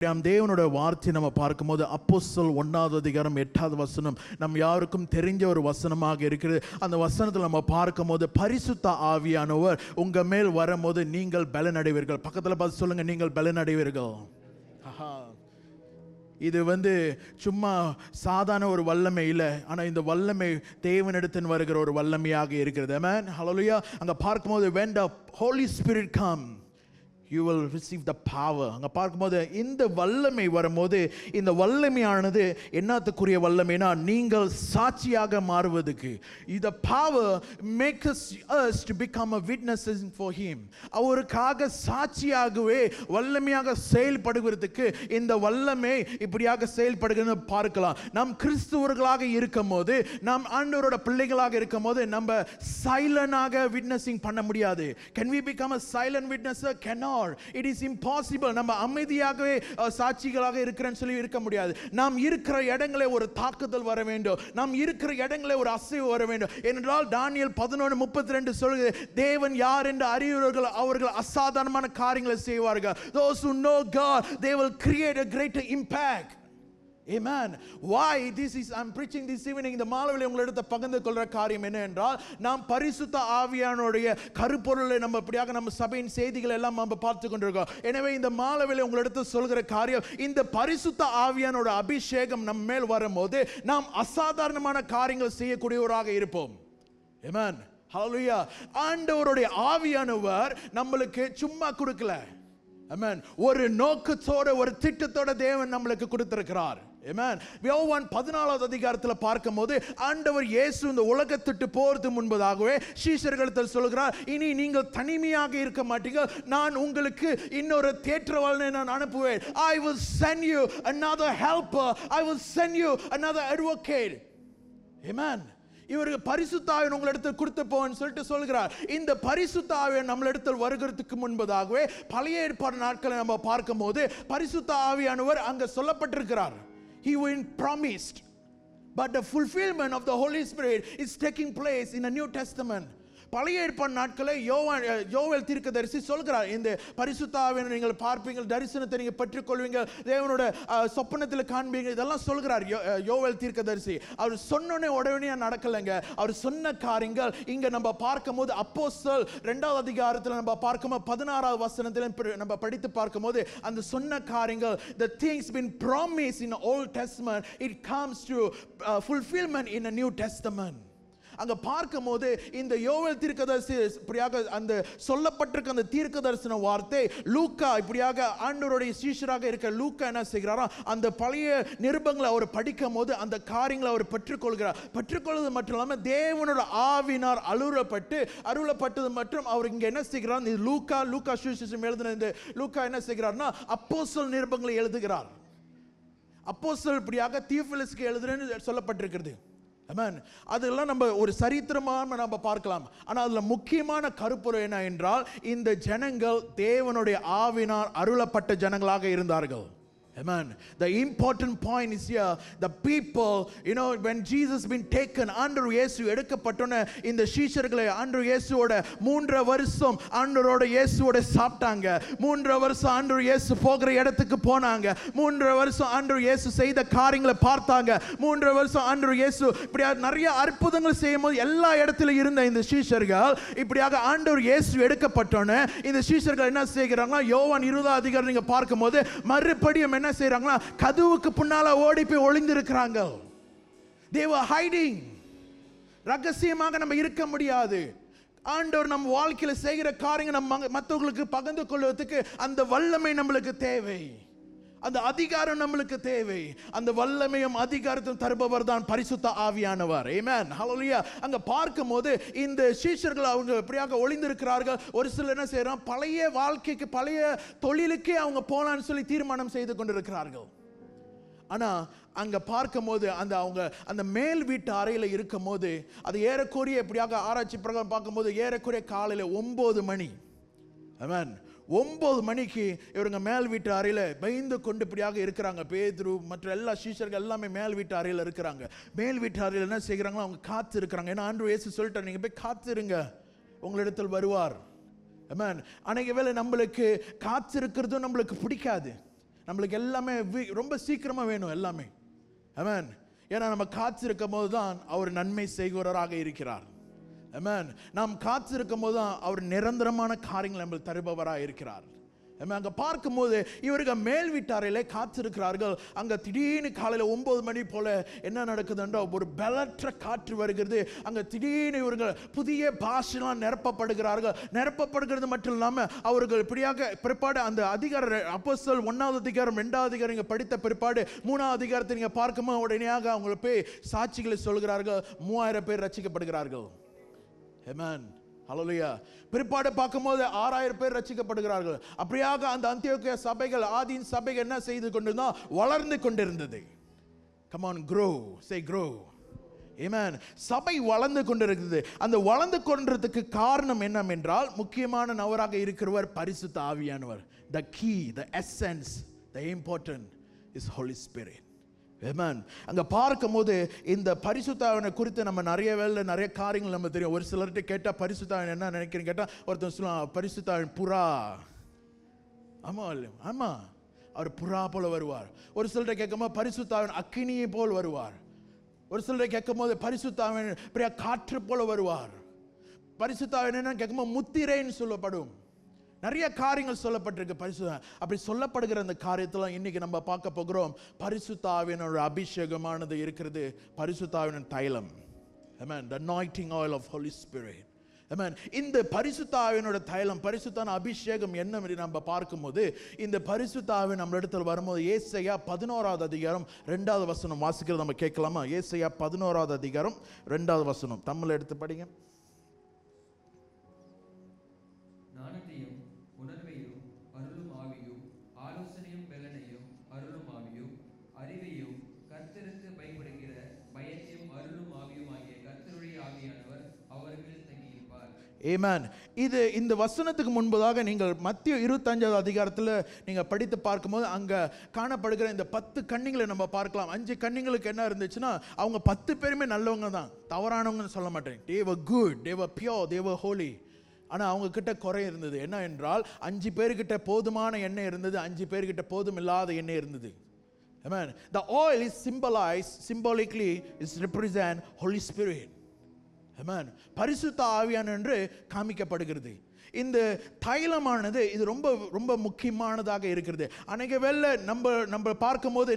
தேவனுடைய வார்த்தை நம்ம பார்க்கும்போது அப்போஸ்தலர் 1வது அதிகாரம் 8வது வசனம் நம் யாருக்கும் தெரிஞ்ச ஒரு வசனமாக இருக்கிறது. அந்த வசனத்தில் நம்ம பார்க்கும்போது பரிசுத்த ஆவியானவர் உங்க மேல் வரும்போது நீங்கள் பலனடைவீர்கள். பக்கத்தில் பார்த்து சொல்லுங்க, நீங்கள் பலனடைவீர்கள். இது சும்மா சாதாரண ஒரு வல்லமை இல்லை, ஆனால் இந்த வல்லமை தேவனிடத்தில் வருகிற ஒரு வல்லமையாக இருக்கிறது. ஆமென், ஹல்லேலூயா. அங்கே பார்க்கும்போது when the Holy Spirit come you will receive the power. அங்க பார்க்கும்போது இந்த வல்லமை வரும்போது இந்த வல்லமையானது என்னத்துக்குரிய வல்லமைனா நீங்கள் சாட்சியாக மாறுவதற்கு. the power makes us to become a witnesses for him. அவருக்காக சாட்சியாகவே வல்லமையாக செயல்படுவதற்கு இந்த வல்லமை இப்படியாக செயல்படுகிறது பார்க்கலாம். நாம் கிறிஸ்துவர்களாக இருக்கும்போது, நாம் ஆண்டவரோட பிள்ளைகளாக இருக்கும்போது நம்ம சைலண்டாக விட்னஸிங் பண்ண முடியாது. can we become a silent witnesser? cannot. It is impossible. நம்ம அமைதியாகவே சாட்சிகளாக இருக்கிறேன்னு சொல்லி இருக்க முடியாது. நாம் இருக்கிற இடங்களே ஒரு தாக்குதல் வர வேண்டும், நாம் இருக்கிற இடங்களே ஒரு அசைவு வர வேண்டும். ஏனென்றால் தானியேல் 11:32 சொல்லுது, தேவன் யார் என்று அறிகிறவர்கள் அவர்கள் அசாதாரணமான காரியங்களை செய்வார்கள். Those who know God, they will create a greater impact. Amen. Why this is I'm preaching this evening? இந்த மாலையிலே உங்களிடத்தை பகிர்ந்து கொள்ற காரியம் என்ன என்றால், நாம் பரிசுத்த ஆவியானுடைய கருப்பொருளை நம்ம இப்படியாக நம்ம சபையின் செய்திகள் எல்லாம் நம்ம பார்த்து கொண்டிருக்கோம். எனவே இந்த மாலையிலே உங்களிடத்தை சொல்கிற காரியம், இந்த பரிசுத்த ஆவியானோட அபிஷேகம் நம்ம மேல் வரும்போது நாம் அசாதாரணமான காரியங்கள் செய்யக்கூடியவராக இருப்போம். Amen. Hallelujah. ஆண்டவருடைய ஆவியானவர் நம்மளுக்கு சும்மா கொடுக்கல. Amen. ஒரு நோக்கத்தோட ஒரு திட்டத்தோட தேவன் நம்மளுக்கு கொடுத்திருக்கிறார். Amen. யோவான் 14வது அதிகாரத்தில் பார்க்கும்போது ஆண்டவர் இயேசு இந்த உலகத்திற்கு போறது முன்பதாகவே சீஷர்களிடத்தில் சொல்கிறார், இனி நீங்கள் தனிமையாக இருக்க மாட்டீங்க, நான் உங்களுக்கு இன்னொரு தேற்றவாளனை நான் அனுப்புவேன். I will send you another helper. I will send you another advocate. Amen. இவருக்கு பரிசுத்த ஆவியை உங்களிடத்தில் கொடுத்து போன்னு சொல்லிட்டு சொல்கிறார். இந்த பரிசுத்த ஆவியை நம்மளிடத்தில் வருகிறதுக்கு முன்பதாகவே பழைய ஏற்பாடு நாட்களை நம்ம பார்க்கும்போது பரிசுத்த ஆவியானவர் அங்க சொல்லப்பட்டிருக்கிறார். He was promised, but the fulfillment of the Holy Spirit is taking place in the New Testament. பழைய ஏற்பாடு நாட்களை யோவேல் தீர்க்கதரிசி சொல்கிறார், இந்த பரிசுத்த ஆவியை நீங்கள் பார்ப்பீங்க, தரிசனத்தை நீங்கள் பெற்றுக்கொள்வீங்க, தேவனோட சொப்பனத்தில் காண்பீங்க, இதெல்லாம் சொல்கிறார் யோவேல் தீர்க்கதரிசி. அவர் சொன்னோடனே உடனே நடக்கலைங்க. அவர் சொன்ன காரியங்கள் இங்க நம்ம பார்க்கும்போது அப்போஸ்தலர் 2வது அதிகாரத்தில் நம்ம பார்க்கும்போது 16வது வசனத்தில் நம்ம படித்து பார்க்கும்போது அந்த சொன்ன காரியங்கள், the things been promised in the Old Testament, it comes to fulfillment in the New Testament. அங்க பார்க்கும்போது இந்த யோவேல் தீர்க்கதரிசி இப்படியாக அந்த சொல்லப்பட்டிருக்க அந்த தீர்க்கதரிசன வார்த்தை லூக்கா இப்படியாக ஆண்டவருடைய சீஷராக இருக்க லூக்கா என்ன செய்கிறாரா, அந்த பழைய நிருபங்களை அவர் படிக்கும் போது அந்த காரியங்களை அவர் பெற்றுக்கொள்கிறார். பெற்றுக்கொள்வது மட்டும் இல்லாமல் தேவனோட ஆவினார் அருளப்பட்டது மற்றும் அவர் இங்க என்ன செய்கிறார், லூக்கா சுவிசேஷம் எழுதின இந்த லூக்கா என்ன செய்கிறார்னா அப்போஸ்தலர் நிருபங்களை எழுதுகிறார். அப்போஸ்தலர் இப்படியாக தியோபிலுஸ்க்கு எழுதுறேன்னு சொல்லப்பட்டிருக்கிறது. Amen. அதெல்லாம் நம்ம ஒரு சரித்திரமாக நம்ம பார்க்கலாம். ஆனால் அதில் முக்கியமான கருப்பொருள் என்ன என்றால், இந்த ஜனங்கள் தேவனுடைய ஆவினால் அருளப்பட்ட ஜனங்களாக இருந்தார்கள். Amen. The important point is here, the people, when Jesus been taken, ஆண்டவர் இயேசு எடுக்கப்பட்டோன இந்த சீஷர்களை ஆண்டவர் இயேசுவோட 3 வருஷம் ஆண்டவரோட இயேசுவோட சாப்பிட்டாங்க. 3 வருஷம் ஆண்டவர் இயேசு போகிற இடத்துக்கு போனாங்க. 3 வருஷம் ஆண்டவர் இயேசு செய்த காரியங்களை பார்த்தாங்க. 3 வருஷம் ஆண்டவர் இயேசு இப்படியாக நிறைய அற்புதங்கள் செய்யும்போது எல்லா இடத்திலும் இருந்த இந்த சீஷர்கள் இப்படியாக ஆண்டவர் இயேசு எடுக்கப்பட்டோன இந்த சீஷர்கள் என்ன செய்கிறாங்கன்னா, யோவான் 20வது அதிகாரம் நீங்க பார்க்கும்போது மறுபடியும் என்ன செய்றாங்க, கதவுக்கு பின்னால ஓடி போய் ஒளிந்திருக்கிறாங்க. they were hiding. ரகசியமாக நம்ம இருக்க முடியாது. ஆண்டவர் நம்ம வாழ்க்கையில செய்கிற காரியங்கள் நம்ம மற்றவங்களுக்கு பகிர்ந்து கொள்வதற்கு அந்த வல்லமை நம்மளுக்கு தேவை, அந்த அதிகாரம் நம்மளுக்கு தேவை. அந்த வல்லமையும் அதிகாரத்தையும் தருபவர் தான் பரிசுத்த ஆவியானவர். ஆமென், ஹல்லேலூயா. அங்க பார்க்கும்போது இந்த சீஷர்கள் அவங்க எப்படியாக ஒளிந்திருக்கிறார்கள். ஒரு சிலர் என்ன செய்யறாங்க, பழைய வாழ்க்கைக்கு பழைய தொழிலுக்கே அவங்க போலான்னு சொல்லி தீர்மானம் செய்து கொண்டிருக்கிறார்கள். ஆனா அங்க பார்க்கும்போது அவங்க அந்த மேல் வீட்டு அறையில இருக்கும் போது அது ஏறக்குறைய எப்படியாக ஆராய்ச்சி பிரகாரம் பார்க்கும்போது ஏறக்குறைய காலையில 9 மணி. ஆமென். 9 மணிக்கு இவங்க மேல் வீட்டு அறையில பயந்து கொண்டு இப்படியாக இருக்கிறாங்க. பேதுரு மற்ற எல்லா சீஷர்கள் எல்லாமே மேல் வீட்டு அறையில இருக்கிறாங்க. மேல் வீட்டு அறையில என்ன செய்கிறாங்களோ அவங்க காத்து இருக்கிறாங்க. ஏன்னா ஆண்டவர் இயேசு சொல்லிட்டார், நீங்க போய் காத்திருங்க, உங்களிடத்தில் வருவார். ஆமென். அன்னைக்கு வேளை நம்மளுக்கு காத்திருக்கிறதும் நம்மளுக்கு பிடிக்காது. நம்மளுக்கு எல்லாமே ரொம்ப சீக்கிரமா வேணும் எல்லாமே. ஆமென். ஏன்னா நம்ம காத்திருக்கும் போது தான் அவர் நன்மை செய்கிறவராக இருக்கிறார். ஆமென். நாம் காத்திருக்கும் போது தான் அவர் நிரந்தரமான காரியங்களை நம்மளுக்கு தருபவராக இருக்கிறார். அங்க பார்க்கும்போது இவர்கள் மேல் வீட்டாரிலே காத்திருக்கிறார்கள். அங்க திடீர்னு காலையில 9 மணி போல என்ன நடக்குதுன்றா ஒரு பலற்ற காற்று வருகிறது. அங்க திடீர்னு இவர்கள் புதிய பாஷைலாம் நிரப்பப்படுகிறது மட்டும் இல்லாம அவர்கள் இப்படியாக பிற்பாடு அந்த அதிகார அப்போஸ்தலர் 1வது அதிகாரம் 2வது அதிகாரம் நீங்க படித்த பிற்பாடு 3வது அதிகாரத்தை நீங்க பார்க்கும்போது உடனேயாக அவங்க போய் சாட்சிகளை சொல்கிறார்கள். 3000 பேர் ரட்சிக்கப்படுகிறார்கள். ஆமென். ஹல்லேலூயா. பிற்பாடு பார்க்கும்போது 6000 பேர் ரட்சிக்கப்படுகிறார்கள். அப்படியாக அந்த அந்தியோக்கியா சபைகள் ஆதியின் சபைகள் என்ன செய்து கொண்டிருந்தா வளர்ந்து கொண்டிருந்தது. Come on, grow. Say grow. Amen. சபை வளர்ந்து கொண்டிருக்கிறது. அந்த வளர்ந்து கொண்டிருக்கிறதுக்கு காரணம் என்னவென்றால் முக்கியமான நபராக இருக்கிறவர் பரிசுத்த ஆவியானவர். The key, the essence, the important is Holy Spirit. Amen. அங்க பார்க்கும்போது இந்த பரிசுத்த ஆவியை குறித்து நம்ம நிறைய காரியங்கள் நம்ம தெரியும். ஒரு சிலர்கிட்ட கேட்டா பரிசுத்த ஆவி என்ன நினைக்கிறேன்னு கேட்டா ஒருத்தர் சொல்லுவான் பரிசுத்த ஆவி புறா. ஆமா அவர் புறா போல வருவார். ஒரு சிலர்கிட்ட கேட்கும்போது பரிசுத்த ஆவி அக்கினியை போல் வருவார். ஒரு சிலர்கிட்ட கேட்கும்போது பரிசுத்த ஆவி காற்று போல வருவார். பரிசுத்த ஆவி என்னன்னு கேட்கும்போது முத்திரைன்னு சொல்லப்படும். நிறைய காரியங்கள் சொல்லப்பட்டிருக்கு. பரிசுத்த அப்படி சொல்லப்படுகிற அந்த காரியத்தில் இன்னைக்கு நம்ம பார்க்க போகிறோம். பரிசுத்த ஆவியினோட அபிஷேகமானது இருக்கிறது. பரிசுத்த ஆவியின் தைலம். Amen. The anointing oil of Holy Spirit. Amen. இந்த பரிசுத்த ஆவியினோட தைலம் பரிசுத்தான அபிஷேகம் என்ன நம்ம பார்க்கும்போது இந்த பரிசுத்த ஆவி நம்ம இடத்துல வரும்போது ஏசாயா 11வது அதிகாரம் 2வது வசனம் வாசிக்கிறது நம்ம கேட்கலாமா? ஏசாயா 11வது அதிகாரம் 2வது வசனம் தமிழ்ல எடுத்து படிங்க. Amen. இது இந்த வசனத்துக்கு முன்பதாக நீங்கள் மத்திய 25வது அதிகாரத்தில் நீங்கள் படித்து பார்க்கும்போது அங்கே காணப்படுகிற இந்த 10 கன்னிகளை நம்ம பார்க்கலாம். 5 கன்னிகளுக்கு என்ன இருந்துச்சுன்னா அவங்க 10 பேருமே நல்லவங்க தான், தவறானவங்கன்னு சொல்ல மாட்டேன். They were good, they were pure, they were holy. ஆனால் அவங்க கிட்ட குறை இருந்தது. என்ன என்றால் 5 பேர்கிட்ட போதுமான எண்ணெய் இருந்தது, 5 பேர்கிட்ட போதும் இல்லாத எண்ணெய் இருந்தது. Amen. The oil is symbolically is represent Holy Spirit. Amen. பரிசுத்த ஆவியானவர் என்று காமிக்கப்படுகிறது. இந்த தைலமானது இது ரொம்ப ரொம்ப முக்கியமானதாக இருக்கிறது. அநேக வேளை நம்ம பார்க்கும்போது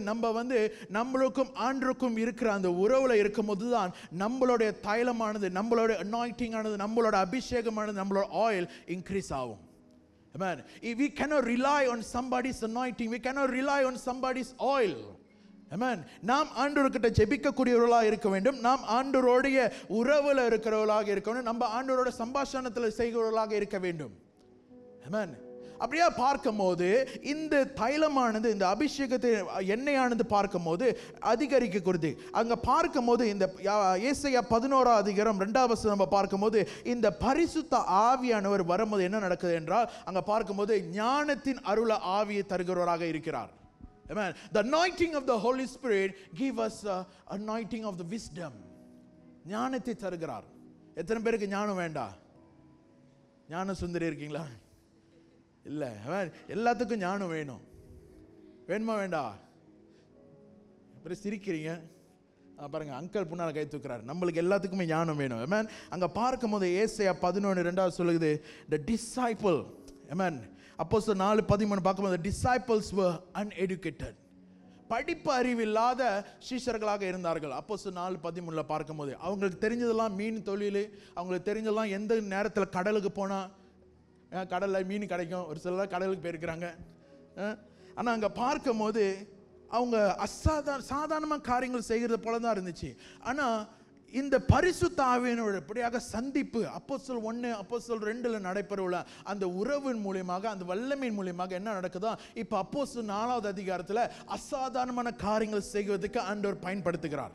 நம்மளுக்கும் ஆண்டருக்கும் இருக்கிற அந்த உறவுல இருக்கும்போது தான் நம்மளுடைய தைலமானது, நம்மளுடைய அனாயிண்டிங் ஆனது, நம்மளோட அபிஷேகமானது, நம்மளோட ஆயில் இன்க்ரீஸ் ஆகும். Amen. We cannot rely on somebody's anointing, we cannot rely on somebody's oil. Amen. நாம் ஆண்டவர்கிட்ட ஜெபிக்கக்கூடியவர்களாக இருக்க வேண்டும். நாம் ஆண்டவருடைய உறவுல இருக்கிறவர்களாக இருக்க வேண்டும். நம்ம ஆண்டவரோட சம்பாஷணத்தில் செய்கிறவர்களாக இருக்க வேண்டும். Amen. அப்படியே பார்க்கும்போது இந்த தைலமானது, இந்த அபிஷேகத்தை எண்ணெயானது பார்க்கும்போது அதிகரிக்கிறது. அங்க பார்க்கும்போது இந்த ஏசாயா 11வது அதிகாரம் 2வது வசனம் நம்ம பார்க்கும்போது இந்த பரிசுத்த ஆவியானவர் வரும்போது என்ன நடக்குது என்றால் அங்க பார்க்கும்போது ஞானத்தின் அருள ஆவியை தருகிறவராக இருக்கிறார். Amen. The anointing of the Holy Spirit give us anointing of the wisdom. ஞானத்தை தருகிறார். எத்தனை பேருக்கு ஞானம் வேண்டாம்? ஞான சுந்தரி இருக்கீங்களா? இல்ல. எல்லாத்துக்கும் ஞானம் வேணும். வேணுமா வேண்டா? அப்புறம் சிரிக்கிறீங்க. பாருங்க அங்கிள் புண்ணால கை தூக்குறாரு. நம்மளுக்கு எல்லாத்துக்குமே ஞானம் வேணும். Amen. அங்க பார்க்கும்போது ஏசாயா 11:2 சொல்லுது the disciple. Amen. அப்போஸ்தலர் 4:13 பார்க்கும்போது disciples were uneducated. படிப்பு அறிவில்லாத சீஷர்களாக இருந்தார்கள். அப்போஸ்தலர் 4:13 பார்க்கும்போது அவங்களுக்கு தெரிஞ்சதெல்லாம் மீன் தொழில், அவங்களுக்கு தெரிஞ்சதெல்லாம் எந்த நேரத்தில் கடலுக்கு போனால் கடலில் மீன் கிடைக்கும். ஒரு சிலர் கடலுக்கு போயிருக்கிறாங்க. ஆனால் அங்கே பார்க்கும்போது அவங்க சாதாரணமாக காரியங்கள் செய்கிறது போல தான் இருந்துச்சு. ஆனால் இந்த பரிசுத்த ஆவியினோட இப்படியாக சந்திப்பு அப்போஸ்தலர் 1 அப்போஸ்தலர் 2 நடைபெறவுள்ள அந்த உறவின் மூலியமாக, அந்த வல்லமையின் மூலியமாக என்ன நடக்குதா, இப்போ அப்போஸ்தலர் 4வது அதிகாரத்தில் அசாதாரணமான காரியங்கள் செய்வதற்கு ஆண்டவர் பயன்படுத்துகிறார்.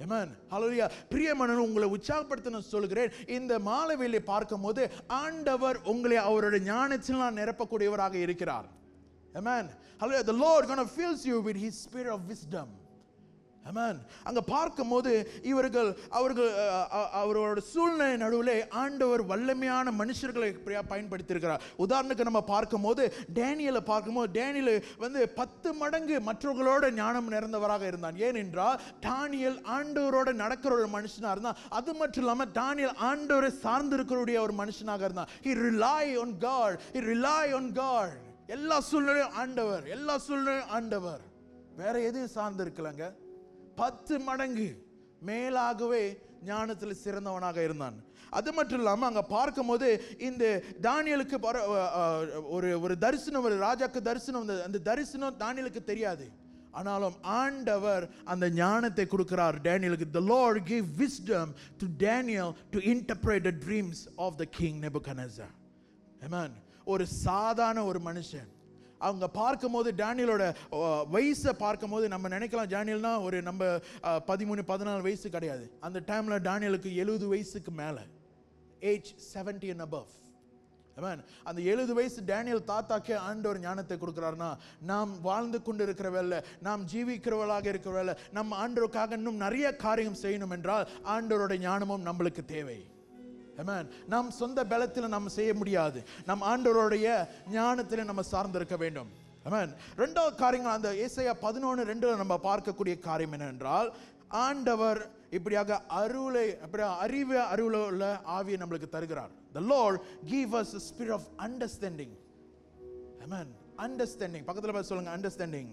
ஆமென். ஹல்லேலூயா. பிரியமானவர்களே, உங்களை உற்சாகப்படுத்த சொல்கிறேன். இந்த மாலை வேளையை பார்க்கும்போது ஆண்டவர் உங்களை அவருடைய ஞானத்தினால் நிரப்பக்கூடியவராக இருக்கிறார். Amen. Hallelujah. The Lord going to fills you with his spirit of wisdom. ஆமென். அங்க பார்க்கும்போது அவர்கள் அவரோட சூழ்நிலை நடுவிலே ஆண்டவர் வல்லமையான மனுஷர்களை பயன்படுத்தியிருக்கிறார். உதாரணத்துக்கு நம்ம பார்க்கும்போது டேனியலை பார்க்கும்போது டேனியல் 10 மடங்கு மற்றவர்களோட ஞானம் நிறைந்தவராக இருந்தான். ஏனென்றால் டானியல் ஆண்டவரோட நடக்கிற ஒரு மனுஷனா இருந்தான். அது மட்டும் இல்லாம டானியல் ஆண்டவரை சார்ந்திருக்கிற ஒரு மனுஷனாக இருந்தான். He rely on God. He rely on God. எல்லா சூழ்நிலையும் ஆண்டவர், வேற எதுவும் சார்ந்து இருக்கலங்க. 10 மடங்கு மேலாகவே ஞானத்தில் சிறந்தவனாக இருந்தான். அது மட்டும் இல்லாமல் அங்கே பார்க்கும்போது இந்த தானியலுக்கு ஒரு தரிசனம், ஒரு ராஜாக்கு தரிசனம், அந்த தரிசனம் தானியலுக்கு தெரியாது. ஆனாலும் ஆண்டவர் அந்த ஞானத்தை கொடுக்கிறார் டேனியலுக்கு. The Lord gave wisdom to Daniel to interpret the dreams of the king Nebuchadnezzar. Amen. ஒரு சாதாரண ஒரு மனுஷன். அவங்க பார்க்கும்போது டேனியலோட வயசை பார்க்கும்போது நம்ம நினைக்கலாம் டேனியல்னா ஒரு நம்ம 13-14 வயசு கிடையாது. அந்த டைமில் டேனியலுக்கு 70 வயசுக்கு மேலே, ஏஜ் 70 and above. அந்த 70 வயசு டேனியல் தாத்தாக்கே ஆண்டவர் ஞானத்தை கொடுக்குறாருன்னா, நாம் வாழ்ந்து கொண்டு இருக்கிற வேலை, நாம் ஜீவிக்கிறவர்களாக இருக்கிற வேலை, நம்ம ஆண்டவருக்காக இன்னும் நிறைய காரியம் செய்யணும் என்றால் ஆண்டவரோட ஞானமும் நம்மளுக்கு தேவை. நாம் சொந்த பலத்தில் நம்ம செய்ய முடியாது. நம் ஆண்டவருடைய ஞானத்தில் நம்ம சார்ந்திருக்க வேண்டும். ரெண்டாவது காரியங்கள் அந்த ஏசாயா 11:2 நம்ம பார்க்கக்கூடிய காரியம் என்னவென்றால், ஆண்டவர் இப்படியாக அறிவுல உள்ள ஆவியை நம்மளுக்கு தருகிறார். The Lord give us a spirit of understanding. Amen. Understanding. பக்கத்துல போய் சொல்லுங்க, understanding.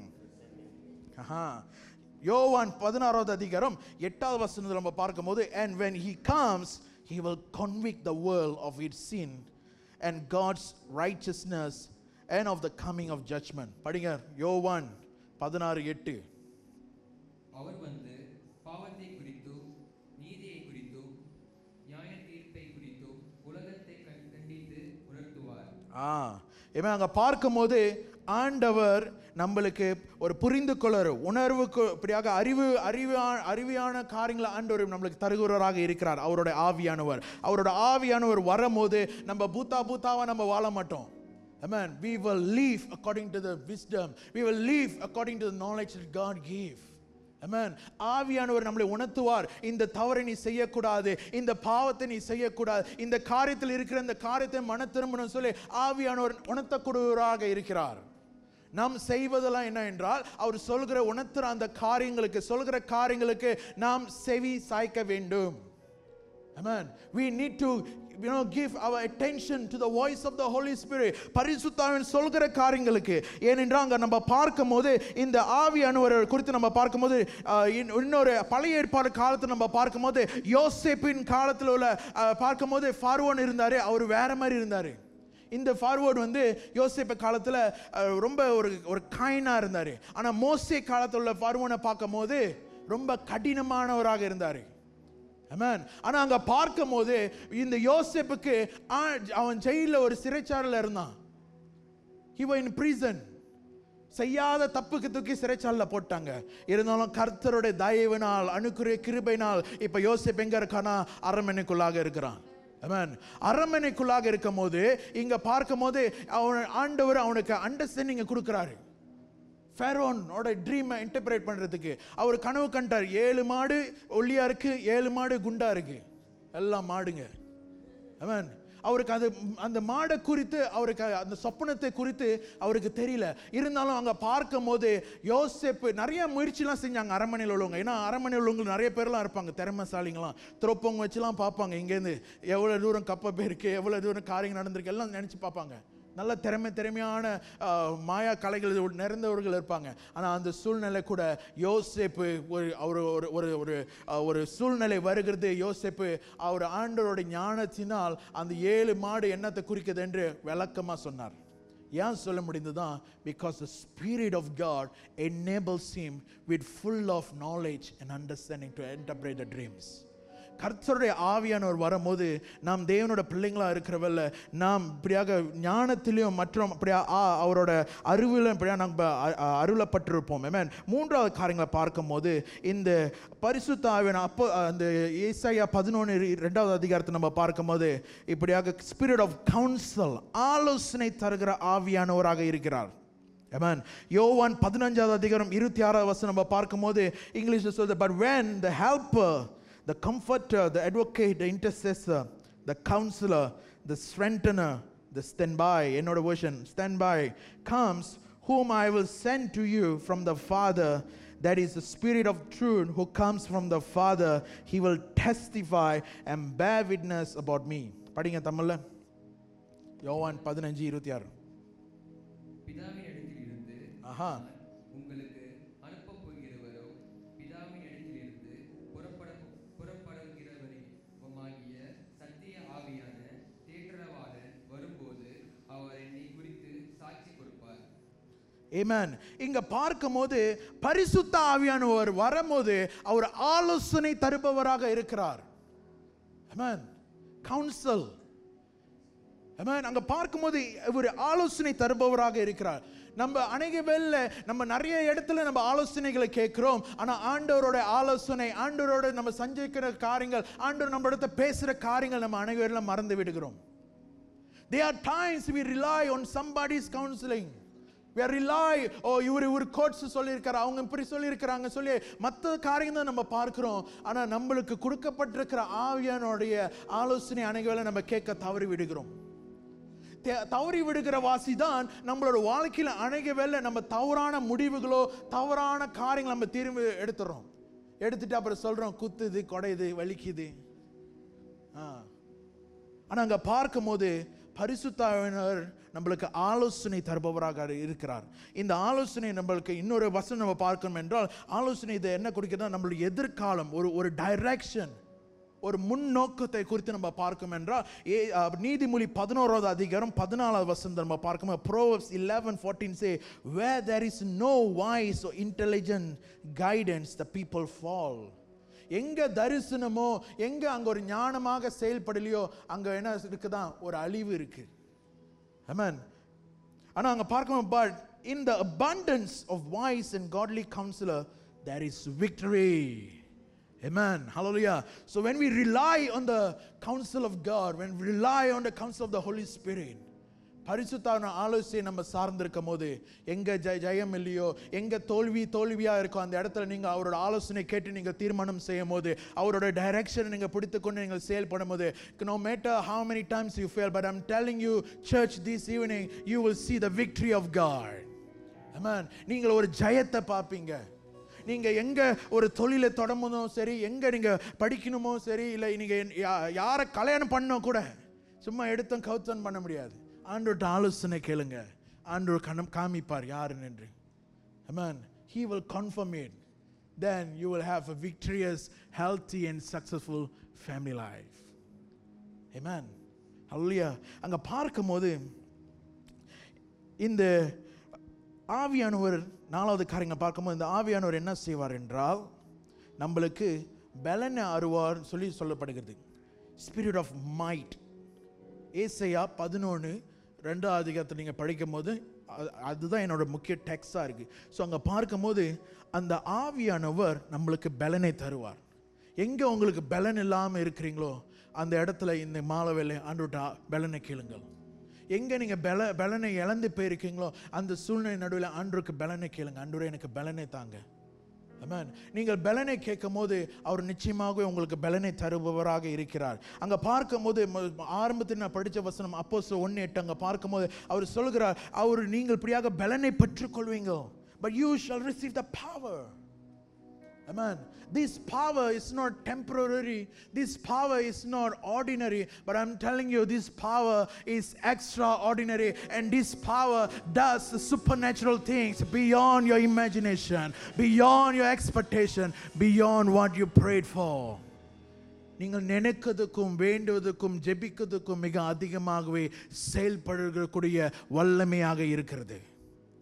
யோவான் 16வது அதிகாரம் 8வது வசனத்துல நம்ம பார்க்கும்போது, and when he comes he will convict the world of its sin and God's righteousness and of the coming of judgment. படிங்க யோவான் 16:8. அவர் வந்து பாவத்தை குறித்து, நீதியை குறித்து, நியாய தீர்ப்பை குறித்து உலகத்தை கண்டித்து உணர்த்துவார். அங்க பார்க்கும்போது ஆண்டவர் நம்மளுக்கு ஒரு புரிந்து கொள்ளற உணர்வுக்கு இப்படியாக அறிவியான காரியங்களை ஆண்டவர் நம்மளுக்கு தருகிறவராக இருக்கிறார். அவரோட ஆவியானவர் வரும்போது நம்ம பூத்தாவா நம்ம வாழ மாட்டோம். Amen. We will live according to the wisdom. We will live according to the knowledge that God gave. Amen. ஆவியானவர் நம்மளை உணர்த்துவார். இந்த தவறை நீ செய்யக்கூடாது, இந்த பாவத்தை நீ செய்யக்கூடாது, இந்த காரியத்தில் இருக்கிற இந்த காரியத்தை மன திரும்பணும் சொல்லி ஆவியானவர் உணர்த்தக்கூடியவராக இருக்கிறார். நாம் செய்வதெல்லாம் என்ன என்றால், அவர் உணர்த்துற அந்த சொல்கிற காரியங்களுக்கு நாம் செவி சாய்க்க வேண்டும். Amen. We need to give our attention to the voice of the Holy Spirit. பரிசுத்தாவின் சொல்கிற காரியங்களுக்கு. ஏனென்றால் அங்க நம்ம பார்க்கும்போது இந்த ஆவியானவர் குறித்து நம்ம பார்க்கும்போது இன்னொரு பழைய ஏற்பாடு காலத்தில் நம்ம பார்க்கும்போது யோசேப்பின் காலத்தில் உள்ள பார்க்கும்போது பார்வோன் இருந்தாரு, அவர் வேற மாதிரி இருந்தாரு. இந்த ஃபார்வர்டு யோசேப்பு காலத்தில் ரொம்ப ஒரு கைனா இருந்தார். ஆனால் மோசே காலத்தில் உள்ள பார்வோனை பார்க்கும்போது ரொம்ப கடினமானவராக இருந்தார். ஆனா அங்க பார்க்கும் போது இந்த யோசேப்புக்கு அவன் ஜெயிலில் ஒரு சிறைச்சாலையில் இருந்தான். He was in prison. செய்யாத தப்புக்கு தூக்கி சிறைச்சாலையில் போட்டாங்க. இருந்தாலும் கர்த்தருடைய தயவினால், அனுக்கிற கிருபையினால் இப்ப யோசேப்பு எங்க இருக்கானா, அரண்மனைக்குள்ளாக இருக்கிறான். அரண்மனைக்குள்ளாக இருக்கும் போது இங்க பார்க்கும் போது ஆண்டவர் அவனுக்கு அண்டர்ஸ்டாண்டிங் கொடுக்கிறாரு. ஃபேரோனோட ட்ரீமை இன்டர்பிரேட் பண்றதுக்கு அவர் கனவு கண்டார். 7 மாடு ஒல்லியா இருக்கு, 7 மாடு குண்டா இருக்கு, எல்லாம் மாடுங்க. அவருக்கு அந்த மாடை குறித்து, அவருக்கு அந்த சொப்பனத்தை குறித்து அவருக்கு தெரியல. இருந்தாலும் அங்க பார்க்கும் போது யோசேப்பு நிறைய முயற்சிலாம் செஞ்சாங்க அரண்மனையில் உள்ளவங்க. ஏன்னா அரண்மனையில் உள்ளவங்க நிறைய பேர்லாம் இருப்பாங்க, திறமைசாலிங்களாம். துறப்பவங்க வச்சுலாம் பார்ப்பாங்க, இங்கேருந்து எவ்வளோ தூரம் கப்பை போயிருக்கு, எவ்வளோ தூரம் காரியம் நடந்திருக்கு எல்லாம் நினச்சி பார்ப்பாங்க. நல்ல திறமையான மாயா கலைகள் நிறைந்தவர்கள் இருப்பாங்க. ஆனால் அந்த சூழ்நிலை கூட யோசேப்பு ஒரு சூழ்நிலை வருகிறது. யோசேப்பு அவர் ஆண்டவருடைய ஞானத்தினால் அந்த 7 மாடு என்னத்தை குறிக்குது என்று விளக்கமாக சொன்னார். ஏன் சொல்ல முடிந்ததுதான், because the Spirit of God enables him with full of knowledge and understanding to interpret the dreams. கர்த்தருடைய ஆவியானவர் வரும்போது நாம் தேவனோட பிள்ளைங்களா இருக்கிறவல்ல, நாம் இப்படியாக ஞானத்திலையும் மற்றும் அப்படியா அவரோட அறிவிலும் இப்படியா நம்ம அருளப்பட்டிருப்போம். மூன்றாவது காரியங்களை பார்க்கும்போது இந்த பரிசுத்த ஆவியான அப்போ அந்த ஏசாயா 11:2 அதிகாரத்தை நம்ம பார்க்கும்போது இப்படியாக ஸ்பிரிட் ஆஃப் கவுன்சில், ஆலோசனை தருகிற ஆவியானவராக இருக்கிறார். Amen. யோவான் 15வது அதிகாரம் 26வது வசனம் நம்ம பார்க்கும்போது இங்கிலீஷ்ல சொல்லுது, but when the helper, the comforter, the advocate, the intercessor, the counselor, the strengthener, the standby, என்னோட version standby comes, whom I will send to you from the Father, that is the Spirit of truth who comes from the Father, he will testify and bear witness about me. படிங்க தமிழ்ல. யோவான் 15:26. பிதாவின் இடத்திலிருந்து ஆஹா. உங்களுக்கு அனுப்பப் போகிறவரோ பிதாவின் இடத்திலிருந்து புறப்படுகிறவருமாகிய சத்திய ஆவியான தேற்றரவாளன் வரும்போது அவர் என்னை குறித்து சாட்சி கொடுப்பார். Amen. இங்க பார்க்கும்போது பரிசுத்த ஆவியானவர் வரும்போது அவர் ஆலோசனை தருபவராக இருக்கிறார். Amen. Counsel. Amen. அங்க பார்க்கும்போது ஒரு ஆலோசனை தருபவராக இருக்கிறார். நம்ம அநேக வேளையில நம்ம நிறைய இடத்துல நம்ம ஆலோசனைகளை கேட்கிறோம், ஆனா ஆண்டவரோட ஆலோசனை, ஆண்டவரோட நம்ம சஞ்சரிக்கிற காரியங்கள், ஆண்டவர் நம்ம இடத்துல பேசுற காரியங்கள் நம்ம அநேக வேளையில மறந்து விடுகிறோம். There are times we rely on somebody's counseling. We are rely, இவர் கோட்ஸ் சொல்லியிருக்காரு, அவங்க இப்படி சொல்லியிருக்கிறாங்க சொல்லி மற்ற காரியம் தான் நம்ம பார்க்கிறோம். ஆனா நம்மளுக்கு கொடுக்கப்பட்டிருக்கிற ஆவியானுடைய ஆலோசனை அநேக வேளை நம்ம கேட்க தவறி விடுகிறோம். தவறி விடுகிற வாசி தான் நம்மளோட வாழ்க்கையில அநேக வேளை நம்ம தவறான முடிவுகளோ தவறான காரியங்கள் நம்ம திரும்பி எடுத்துட்டு அப்புறம் சொல்றோம் குத்துது, கொடையுது, வலிக்குது. ஆனா அங்க பார்க்கும் போது பரிசுத்த ஆவியானவர் நம்மளுக்கு ஆலோசனை தருபவராக இருக்கிறார். இந்த ஆலோசனை நம்மளுக்கு இன்னொரு வசனம் நம்ம பார்க்கணும் என்றால், ஆலோசனை இதை என்ன குறிக்கிறதா, நம்மளுடைய எதிர்காலம், ஒரு டைரக்ஷன், ஒரு முன்னோக்கத்தை குறித்து நம்ம பார்க்கும் என்றால் நீதிமொழி 11வது அதிகாரம் 14வது வசனம் நம்ம பார்க்கும். Proverbs 11:14 say, where there is no wise or intelligent guidance the people fall. எங்க தரிசனமோ, எங்க அங்க ஒரு ஞானமாக செயல்படலையோ அங்க என்ன இருக்குதான், ஒரு அழிவு இருக்கு. Amen. ஆனா அங்க பார்க்கணும், but in the abundance of wise and godly counselor there is victory. Amen. Hallelujah. So when we rely on the counsel of God, when we rely on the counsel of the Holy Spirit, பரிசுத்தான ஆலோசனை நம்ம சார்ந்திருக்கும் போது எங்க ஜெயம் இல்லையோ, எங்க தோல்வியா இருக்கோ அந்த இடத்துல நீங்க அவரோட ஆலோசனை கேட்டு நீங்க தீர்மானம் செய்யும் போது, அவரோட டைரக்ஷனை நீங்க பிடித்துக்கொண்டு நீங்கள் செயல்படும் போது, no matter how many times you fail, but I'm telling you church this evening you will see the victory of God. Amen. நீங்கள் ஒரு ஜெயத்தை பார்ப்பீங்க. நீங்க எங்க ஒரு தொழிலை தொடங்கணும் சரி, எங்க நீங்க படிக்கணுமோ சரி, இல்லை நீங்க யாரை கல்யாணம் பண்ணணும் கூட சும்மா எடுத்தும் கவுத்தம் பண்ண முடியாது. ஆண்டவர்ட்ட ஆலோசனை கேளுங்க, ஆண்டவர் காமிப்பார் யாருன்னு என்று. Amen. He will confirm it. Then you will have a victorious, healthy and successful family life. Amen. Hallelujah. அங்க பார்க்கும்போது இந்த ஆவியானவர் 4வது காரியங்களை பார்க்கும்போது இந்த ஆவியானவர் என்ன செய்வார் என்றால் நம்மளுக்கு பலனை அருவார் சொல்லப்படுகிறது. Spirit of might. ஏசாயா 11:2 அதிகாரத்தில் நீங்கள் படிக்கும் போது அதுதான் என்னோட முக்கிய டெக்ஸ்டாக இருக்கு. ஸோ அங்கே பார்க்கும்போது அந்த ஆவியானவர் நம்மளுக்கு பலனை தருவார். எங்கே உங்களுக்கு பலன் இல்லாமல் இருக்கிறீங்களோ அந்த இடத்துல இந்த மாலை வேளை ஆண்டவர்ட்ட பலனை கேளுங்கள். எங்கே நீங்கள் பலனை இழந்து போயிருக்கீங்களோ அந்த சூழ்நிலை நடுவில் ஆண்டவருக்கு பலனை கேளுங்க. ஆண்டவரே எனக்கு பலனை தாங்க. ஆமென். நீங்கள் பலனை கேட்கும் போது அவர் நிச்சயமாக உங்களுக்கு பலனை தருபவராக இருக்கிறார். அங்க பார்க்கும்போது ஆரம்பத்தில் நான் படித்த வசனம் அப்போஸ்தலர் 1:8 அங்க பார்க்கும்போது அவர் சொல்கிறார், அவர் நீங்கள் இப்படியாக பலனை பெற்றுக்கொள்வீங்க, but you shall receive the power. Amen. This power is not temporary. This power is not ordinary. But I'm telling you, this power is extraordinary. And this power does supernatural things beyond your imagination, beyond your expectation, beyond what you prayed for. நீங்கள் நினைக்கிறதுக்கும் வேண்டுவதற்கும் ஜெபிக்கிறதுக்கும் மிக அதிகமாகவே செயல்படக்கூடிய வல்லமையாக இருக்கிறது.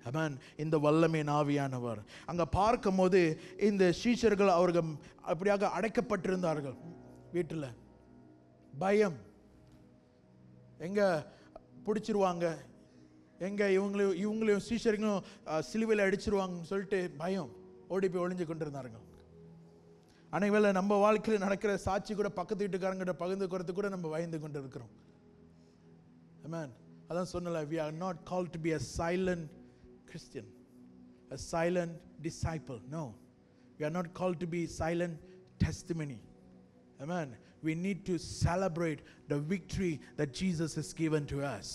அமேன். இந்த வல்லமை ஆவியானவர் அங்க பார்க்கும்போது இந்த சீஷர்கள் அவர்கள் அப்படியாக அடைக்கப்பட்டிருந்தார்கள் வீட்டில். பயம், எங்க பிடிச்சிருவாங்க, எங்க இவங்களையும் சீஷர்களும் சிலுவையில் அடிச்சிருவாங்கன்னு சொல்லிட்டு பயம் ஓடி போய் ஒளிஞ்சு கொண்டிருந்தார்கள். அனைவரும் நம்ம வாழ்க்கையில் நடக்கிற சாட்சி கூட பக்கத்து வீட்டுக்காரங்கிட்ட பகிர்ந்து கூட நம்ம பயந்து கொண்டு இருக்கிறோம். அமேன். அதான் சொன்னல, we are not called to be a silent Christian, a silent disciple. No, we are not called to be silent testimony. Amen. We need to celebrate the victory that Jesus has given to us.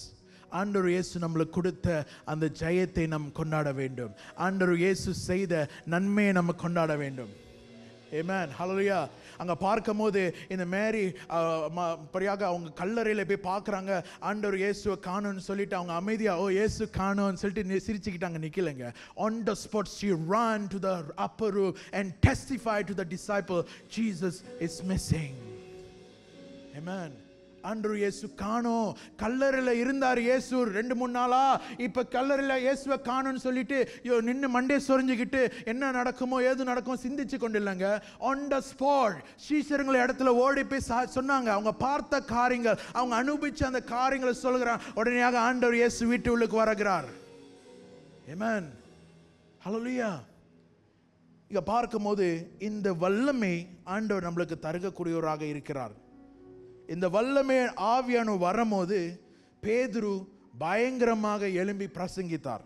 ஆண்டவர் இயேசு நம்மளுக்கு கொடுத்த அந்த ஜெயத்தை நாம் கொண்டாட வேண்டும். ஆண்டவர் இயேசு செய்த நன்மையை நம்ம கொண்டாட வேண்டும். Amen. Hallelujah. அங்க பார்க்கும்போது இந்த மேரி பிரியாக அவங்க கல்லறையில் போய் பார்க்குறாங்க, ஆண்டவர் இயேசுவை காணும்னு சொல்லிட்டு அவங்க அமைதியா ஓ இயேசு காணும்னு சொல்லிட்டு சிரிச்சுக்கிட்டாங்க, நிக்கலைங்க. On the spot she ran to the upper room and testified to the disciple, Jesus is missing. Amen. ஆண்டவர் இயேசு காணோம், கல்லறையில் இருந்தார் இயேசு 2-3 நாளா, இப்ப கல்லறையில் இயேசுவை காணோம்னு சொல்லிட்டு நின்று மண்டே சொரிஞ்சுக்கிட்டு என்ன நடக்குமோ ஏது நடக்குமோ சிந்திச்சு கொண்டு இல்லைங்க. ஆன் த ஸ்பாட் சீஷருங்களை இடத்துல ஓடி போய் சொன்னாங்க, அவங்க பார்த்த காரியங்கள், அவங்க அனுபவிச்ச அந்த காரியங்களை சொல்கிறாங்க. உடனேயாக ஆண்டவர் இயேசு வீட்டு உள்ளுக்கு வருகிறார். ஆமென். ஹல்லேலூயா. இங்க பார்க்கும்போது இந்த வல்லமை ஆண்டவர் நம்மளுக்கு தருகக்கூடியவராக இருக்கிறார். இந்த வல்லமை ஆவியானவர் வரும்போது பேதுரு பயங்கரமாக எழும்பி பிரசங்கித்தார்.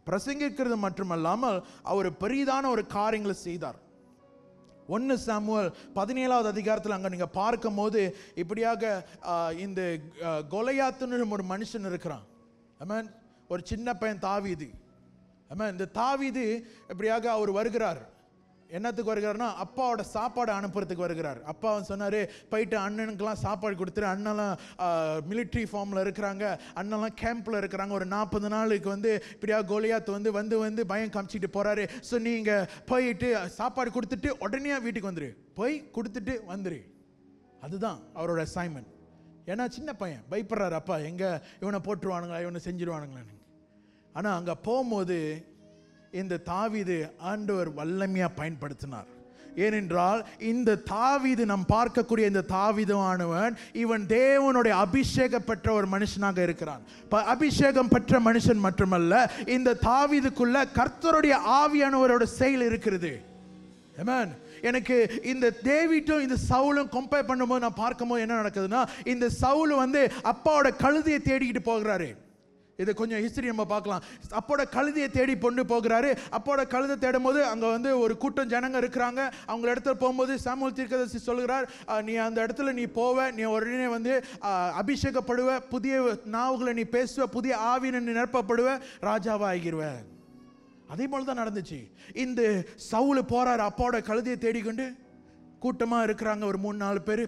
பிரசங்கிக்கிறது மட்டுமல்லாமல் அவர் பெரிதான ஒரு காரியங்களை செய்தார். 1 சாமுவேல் 17வது அதிகாரத்தில் அங்கே நீங்கள் பார்க்கும்போது இப்படியாக இந்த கொலியாத்துன்னு ஒரு மனுஷன் இருக்கிறான். ஆமென். ஒரு சின்ன பையன் தாவீது. ஆமென். இந்த தாவீது இப்படியாக அவர் வருகிறார். என்னத்துக்கு வருகிறார்னா அப்பாவோட சாப்பாடு அனுப்புறதுக்கு வருகிறார். அப்பா சொன்னார், போயிட்டு அண்ணனுக்கெல்லாம் சாப்பாடு கொடுத்துரு, அண்ணெல்லாம் மிலிட்ரி ஃபார்மில் இருக்கிறாங்க, அண்ணெல்லாம் கேம்பில் இருக்கிறாங்க, ஒரு 40 நாளுக்கு இப்படியா கோலியாத் வந்து பயம் காமிச்சிட்டு போகிறாரு. ஸோ நீங்கள் போயிட்டு சாப்பாடு கொடுத்துட்டு உடனே வீட்டுக்கு வந்துரு, போய் கொடுத்துட்டு வந்துரு. அதுதான் அவரோட அசைன்மெண்ட். ஏன்னா சின்ன பையன் பயப்படுறாரு, அப்பா எங்கே இவனை போட்டுருவானுங்களா, இவனை செஞ்சிருவானுங்களான்னு. ஆனால் அங்கே போகும்போது இந்த தாவீது ஆண்டவர் வல்லமையா பயன்படுத்தினார். ஏனென்றால் இந்த தாவீது நாம் பார்க்கக்கூடிய இந்த தாவீதுவானவன் இவன் தேவனுடைய அபிஷேகம் பெற்ற ஒரு மனுஷனாக இருக்கிறான். அபிஷேகம் பெற்ற மனுஷன் மட்டுமல்ல, இந்த தாவீதுக்குள்ள கர்த்தருடைய ஆவியானவரோட செயல் இருக்கிறது. ஆமென். எனக்கு இந்த டேவிடும் இந்த சவுலும் கம்பேர் பண்ணும்போது நான் பார்க்கும்போது என்ன நடக்குதுன்னா, இந்த சவுல் அப்பாவோட கழுதையை தேடிக்கிட்டு போகிறாரு. இது கொஞ்சம் ஹிஸ்டரி நம்ம பார்க்கலாம். அப்போட கழுதையை தேடி கொண்டு போகிறாரு. அப்போட கழுதை தேடும் போது அங்கே ஒரு கூட்டம் ஜனங்க இருக்கிறாங்க. அவங்க இடத்துல போகும்போது சாமுவேல் தீர்க்கதரிசி சொல்கிறார், நீ அந்த இடத்துல நீ போவ, நீ உடனே அபிஷேகப்படுவ, புதிய நாவுகளை நீ பேசுவ, புதிய ஆவியை நீ நிரப்பப்படுவ, ராஜாவா ஆகிருவ. அதே போல தான் நடந்துச்சு. இந்த சவுல் போறாரு, அப்பாவோட கழுதையை தேடிக்கொண்டு. கூட்டமாக இருக்கிறாங்க, ஒரு 3-4 பேர்.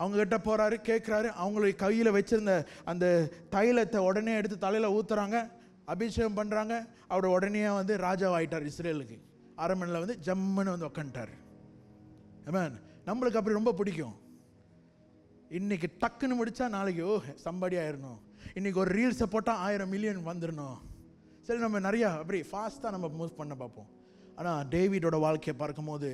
அவங்க கிட்ட போறாரு, கேட்குறாரு. அவங்களுக்கு கையில் வச்சிருந்த அந்த தைலத்தை உடனே எடுத்து தலையில் ஊற்றுறாங்க, அபிஷேகம் பண்ணுறாங்க. அவர் உடனே ராஜாவாயிட்டார் இஸ்ரேலுக்கு. அரண்மனையில் ஜம்முன்னு உக்காந்துட்டார். ஆமென். நம்மளுக்கு அப்படி ரொம்ப பிடிக்கும். இன்னைக்கு டக்குன்னு முடிச்சா நாளைக்கு சம்படி ஆயிடணும், இன்னைக்கு ஒரு ரீல்ஸை போட்டால் 1000 மில்லியன் வந்துடணும். சரி, நம்ம நிறையா அப்படி ஃபாஸ்ட்டாக நம்ம மூவ் பண்ண பார்ப்போம். ஆனால் டேவிடோட வாழ்க்கையை பார்க்கும்போது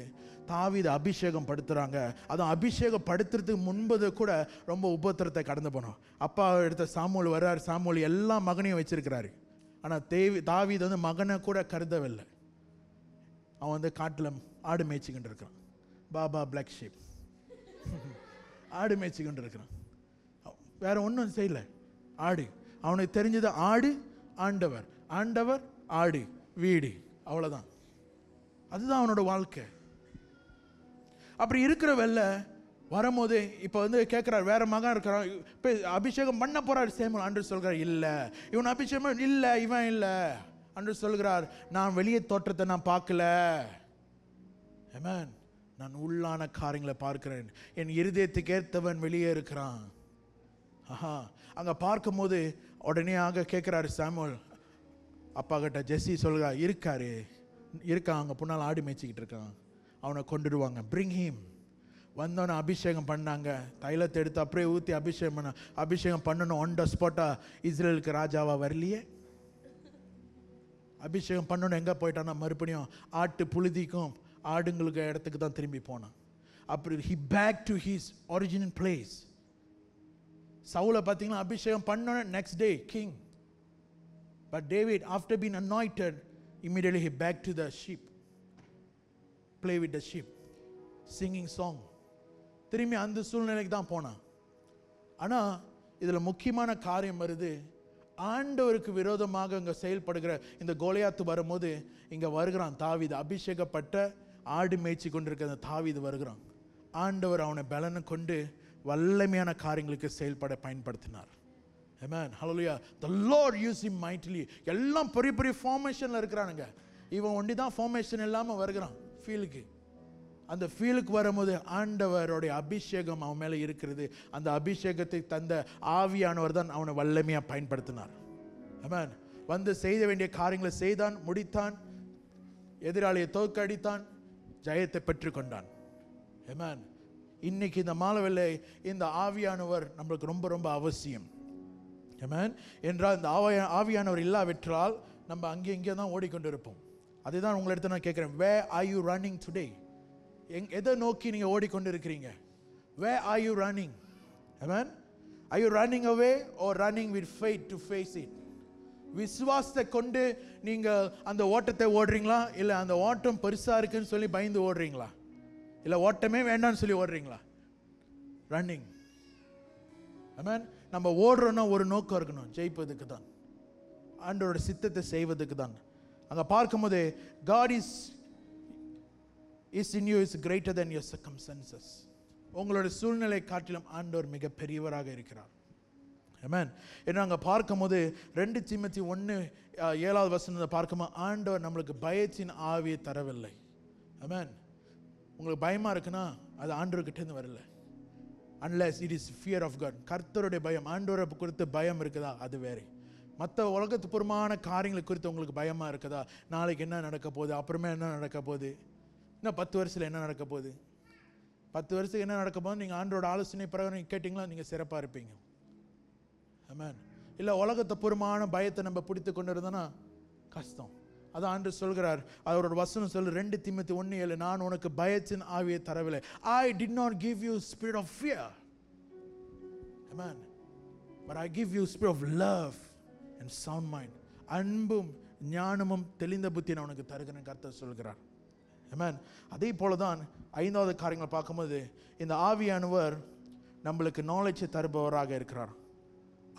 தாவீது அபிஷேகம் படுத்துகிறாங்க. அதுவும் அபிஷேகம் படுத்துறதுக்கு முன்பது கூட ரொம்ப உபத்திரத்தை கடந்து போனோம். அப்பா எடுத்த சாமுவேல் வர்றார், சாமுவேல் எல்லா மகனையும் வச்சிருக்கிறாரு. ஆனால் தாவீது மகனை கூட கருதவில்லை. அவன் காட்டில் ஆடு மேய்ச்சிக்கிட்டு இருக்கிறான். பாபா பிளாக் ஷீப் ஆடு மேய்ச்சிக்கிட்டு இருக்கிறான். வேற ஒன்றும் செய்யல. ஆடு அவனுக்கு தெரிஞ்சது ஆடு, ஆண்டவர், ஆண்டவர், ஆடு, வீடு, அவ்வளோதான். அதுதான் அவனோட வாழ்க்கை. அப்படி இருக்கிற வெள்ள வரும்போது இப்போ கேட்குறாரு, வேற மகன் இருக்கிறான், இப்போ அபிஷேகம் பண்ண போறாரு சேமுவேல். ஆண்டவர் சொல்கிறார், இல்லை இவன் அபிஷேகம் இல்லை, இவன் இல்லை. ஆண்டவர் சொல்கிறார், நான் வெளியே தோற்றத்தை நான் பார்க்கல. ஆமென். நான் உள்ளான காரியங்களை பார்க்கிறேன். என் இருதயத்துக்கு ஏற்றவன் வெளியே இருக்கிறான். ஆஹா. அங்கே பார்க்கும்போது உடனே கேட்குறாரு சாமுவேல் அப்பா கிட்ட. ஜெஸ்ஸி சொல்கிறார், இருக்கான் அங்கே புன்னால் ஆடு மேய்ச்சிக்கிட்டு இருக்கான், அவனை கொண்டுடுவாங்க, பிரிங் ஹீம். வந்தவனை அபிஷேகம் பண்ணாங்க, தைலத்தை எடுத்து அப்படியே ஊற்றி அபிஷேகம் பண்ணணும். ஆன் த ஸ்பாட்டாக இஸ்ரேலுக்கு ராஜாவா வரலையே. அபிஷேகம் பண்ணணும். எங்கே போயிட்டான்னா மறுபடியும் ஆட்டு புழுதிக்கும் ஆடுங்களுக்கு இடத்துக்கு தான் திரும்பி போனான். அப்படி he back to his original place. சவுலை பார்த்தீங்கன்னா அபிஷேகம் பண்ணணும், next day king. But David after being anointed, immediately he back to the sheep, play with the sheep, singing song. திரும்பி அந்த சூழ்நிலைக்கு தான் போனான். ஆனால் இதில் முக்கியமான காரியம் வருது, ஆண்டவருக்கு விரோதமாக இங்கே செயல்படுகிற இந்த கோலியாத்து வரும்போது இங்கே வருகிறான் தாவீது. அபிஷேகப்பட்ட ஆடு மேய்ச்சி கொண்டிருக்கிற அந்த தாவீது வருகிறான். ஆண்டவர் அவனை பலனை கொண்டு வல்லமையான காரியங்களுக்கு செயல்பட பயன்படுத்தினார். Amen. Hallelujah. The Lord used him mightily. எல்லாம் பெரிய பெரிய ஃபார்மேஷனில் இருக்கிறானுங்க. இவன் ஒண்டி தான் ஃபார்மேஷன் இல்லாமல் வருகிறான் ஃபீலுக்கு. அந்த ஃபீலுக்கு வரும்போது ஆண்டவருடைய அபிஷேகம் அவன் மேலே இருக்கிறது. அந்த அபிஷேகத்தை தந்த ஆவியானவர் தான் அவனை வல்லமையாக பயன்படுத்தினார். Amen. வந்து செய்த வேண்டிய காரியங்களை செய்தான், முடித்தான், எதிராளியை தோற்கடித்தான், ஜெயத்தை பெற்றுக்கொண்டான். Amen. இன்னைக்கு இந்த மாலவேளை இந்த ஆவியானவர் நம்மளுக்கு ரொம்ப ரொம்ப அவசியம். Amen. என்றால் இந்த ஆவியானவர் இல்லாவிட்டால் நம்ம அங்கே இங்கே தான் ஓடிக்கொண்டு இருப்போம். அதுதான் உங்களிடத்தை நான் கேட்குறேன். Where are you running today? எதை நோக்கி நீங்கள் ஓடிக்கொண்டு இருக்கிறீங்க? Where are you running? Amen. Are you running away or running with faith to face it? விசுவாசத்தை கொண்டு நீங்கள் அந்த ஓட்டத்தை ஓடுறீங்களா, இல்லை அந்த ஓட்டம் பெருசாக இருக்குன்னு சொல்லி பயந்து ஓடுறீங்களா, இல்லை ஓட்டமே வேண்டாம்னு சொல்லி ஓடுறீங்களா? ரன்னிங். ஆமென். நம்ம ஓடுறோன்னா ஒரு நோக்கம் இருக்கணும், ஜெயிப்பதுக்கு தான், ஆண்டவரோட சித்தத்தை செய்வதுக்கு தான். அங்கே பார்க்கும்போது God is in you is greater than your circumstances. உங்களோட சூழ்நிலை காட்டிலும் ஆண்டவர் மிக பெரியவராக இருக்கிறார். ஆமென். ஏன்னா அங்கே பார்க்கும்போது 2 தீமோத்தேயு 1:7 பார்க்கும்போது ஆண்டவர் நம்மளுக்கு பயத்தின் ஆவியை தரவில்லை. ஆமென். உங்களுக்கு பயமா இருக்குன்னா அது ஆண்டவர்கிட்டேருந்து வரல. Unless it is fear of God. கர்த்தருடைய பயம், ஆண்டவரை குறித்து பயம் இருக்குதா அது வேற. மற்ற உலகத்து புறமான காரியங்களை குறித்து உங்களுக்கு பயமா இருக்குதா, நாளைக்கு என்ன நடக்க போகுது, அப்புறமே என்ன நடக்க போகுது, இன்னும் 10 வருஷத்தில் என்ன நடக்க போகுது, 10 வருஷத்துக்கு என்ன நடக்க போகுது, நீங்கள் ஆண்டோட ஆலோசனை பிரகாரம் கேட்டிங்களா நீங்கள் சிறப்பாக இருப்பீங்க. ஆமென். இல்லை உலகத்தை புறமான பயத்தை நம்ம பிடித்து கொண்டு இருந்தோன்னா கஷ்டம். அதான் ஆண்டவர் சொல்கிறார், அவரோட வசனம் சொல்லு 2 தீமோத்தேயு 1:7, நான் உனக்கு பயத்தின் ஆவியை தரவில்லை. I did not give you spirit of fear. Amen. But I give you spirit of love and sound mind. அன்பும் ஞானமும் தெளிந்த புத்தியை நான் உனக்கு தருகிறேன் கர்த்தர் சொல்கிறார். Amen. அதே போல தான் 5வது காரியங்களை பார்க்கும்போது இந்த ஆவியானவர் நம்மளுக்கு நாலேஜை தருபவராக இருக்கிறார்.